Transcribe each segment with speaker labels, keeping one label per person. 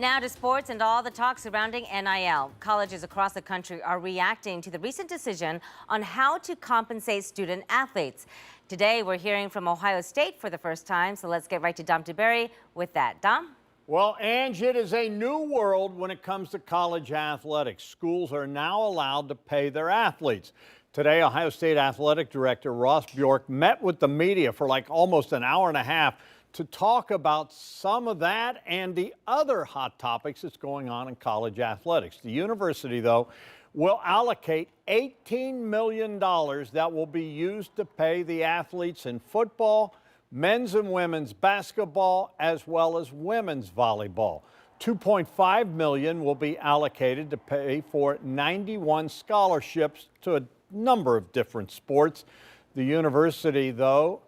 Speaker 1: Now to sports and all the talk surrounding NIL. Colleges across the country are reacting to the recent decision on how to compensate student athletes. Today, we're hearing from Ohio State for the first time, so let's get right to Dom DeBerry with that. Dom?
Speaker 2: Well, Ange, it is a new world when it comes to college athletics. Schools are now allowed to pay their athletes. Today, Ohio State Athletic Director Ross Bjork met with the media for like almost an hour and a half to talk about some of that and the other hot topics that's going on in college athletics. The university, though, will allocate $18 million that will be used to pay the athletes in football, men's and women's basketball, as well as women's volleyball. $2.5 million will be allocated to pay for 91 scholarships to a number of different sports. The university, though,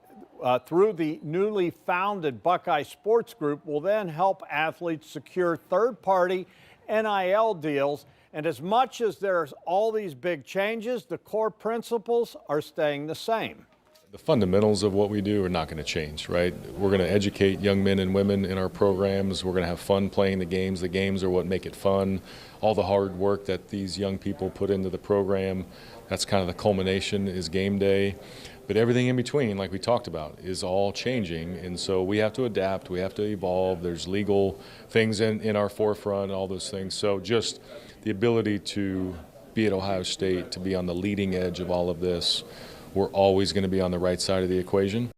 Speaker 2: through the newly founded Buckeye Sports Group, will then help athletes secure third-party NIL deals. And as much as there's all these big changes, the core principles are staying the same.
Speaker 3: The fundamentals of what we do are not going to change, right? We're going to educate young men and women in our programs. We're going to have fun playing the games. The games are what make it fun. All the hard work that these young people put into the program, that's kind of the culmination is game day. But everything in between, like we talked about, is all changing. And so we have to adapt. We have to evolve. There's legal things in our forefront, all those things. So just the ability to be at Ohio State, to be on the leading edge of all of this, we're always going to be on the right side of the equation.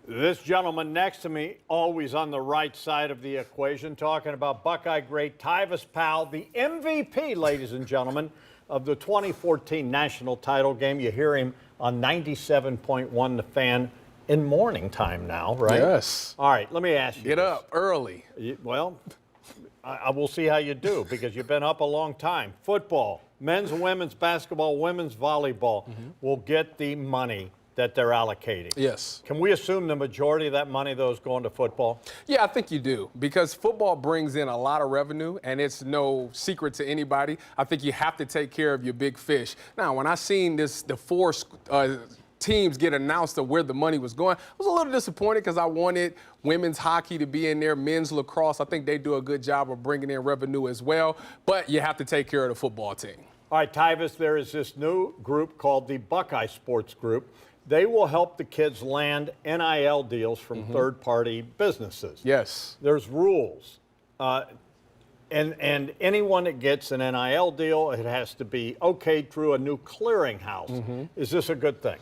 Speaker 2: This gentleman next to me, always on the right side of the equation, talking about Buckeye great Tyvis Powell, the MVP, ladies and gentlemen, of the 2014 national title game. You hear him on 97.1 The Fan in morning time now, right?
Speaker 4: Yes.
Speaker 2: All right, let me ask you.
Speaker 4: Get up early.
Speaker 2: Well, I will see how you do because you've been up a long time. Football, men's and women's basketball, women's volleyball will get the money that they're allocating.
Speaker 4: Yes.
Speaker 2: Can we assume the majority of that money, though, is going to football?
Speaker 4: Yeah, I think you do, because football brings in a lot of revenue, and it's no secret to anybody. I think you have to take care of your big fish. Now, when I seen the four teams get announced of where the money was going, I was a little disappointed because I wanted women's hockey to be in there, men's lacrosse. I think they do a good job of bringing in revenue as well, but you have to take care of the football team.
Speaker 2: All right, Tyvis, there is this new group called the Buckeye Sports Group. They will help the kids land NIL deals from third-party businesses.
Speaker 4: Yes.
Speaker 2: There's rules. And anyone that gets an NIL deal, it has to be okayed through a new clearinghouse. Is this a good thing?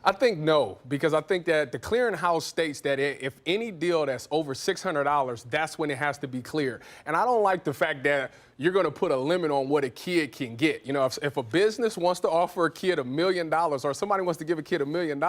Speaker 4: I think no, because I think that the clearinghouse states that if any deal that's over $600, that's when it has to be cleared. And I don't like the fact that you're going to put a limit on what a kid can get. You know, if a business wants to offer a kid $1 million or somebody wants to give a kid $1 million,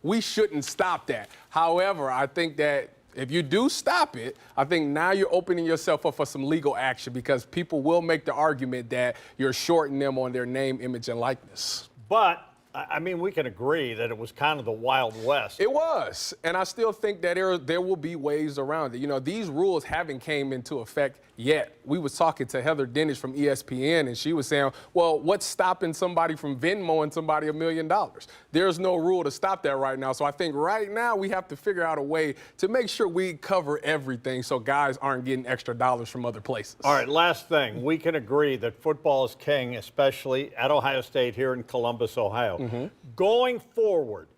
Speaker 4: we shouldn't stop that. However, I think that if you do stop it, I think now you're opening yourself up for some legal action because people will make the argument that you're shorting them on their name, image, and likeness.
Speaker 2: But I mean, we can agree that it was kind of the Wild West.
Speaker 4: It was, and I still think that there will be ways around it. You know, these rules haven't came into effect yet. We was talking to Heather Dennis from ESPN, and she was saying, well, what's stopping somebody from Venmoing somebody $1 million? There's no rule to stop that right now. So I think right now we have to figure out a way to make sure we cover everything so guys aren't getting extra dollars from other places.
Speaker 2: All right, last thing. We can agree that football is king, especially at Ohio State here in Columbus, Ohio. Going forward,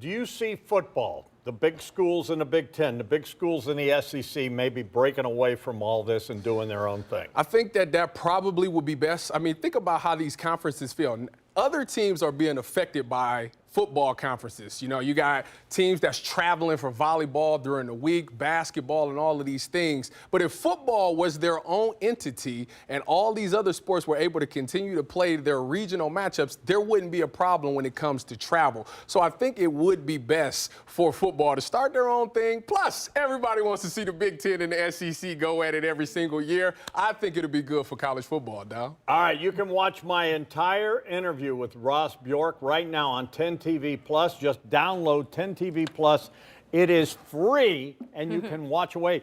Speaker 2: do you see football, the big schools in the Big Ten, the big schools in the SEC, maybe breaking away from all this and doing their own thing?
Speaker 4: I think that probably would be best. I mean, think about how these conferences feel. Other teams are being affected by football conferences. You know, you got teams that's traveling for volleyball during the week, basketball, and all of these things. But if football was their own entity and all these other sports were able to continue to play their regional matchups, there wouldn't be a problem when it comes to travel. So I think it would be best for football to start their own thing. Plus, everybody wants to see the Big Ten and the SEC go at it every single year. I think it'll be good for college football, Dow.
Speaker 2: All right, you can watch my entire interview with Ross Bjork right now on 10 TV Plus. Just download 10 TV Plus. It is free, and you can watch away.